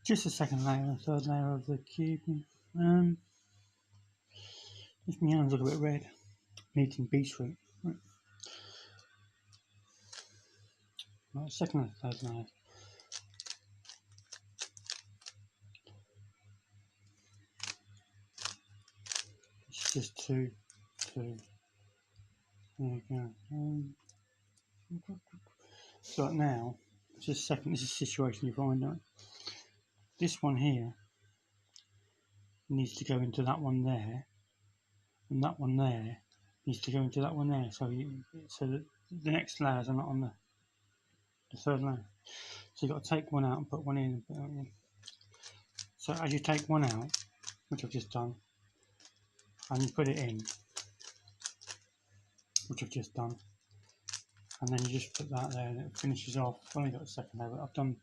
Just the second layer and third layer of the cube. If my hands look a bit red, I'm eating beetroot. Right, second and third layer. It's just two. There we go. So now, just a second, this is the situation you find out. This one here needs to go into that one there, and that one there needs to go into that one there. So that the next layers are not on the third layer. So you've got to take one out and put one in and put that in. So as you take one out, which I've just done, and you put it in, which I've just done, and then you just put that there and it finishes off. I've only got a second there, but I've done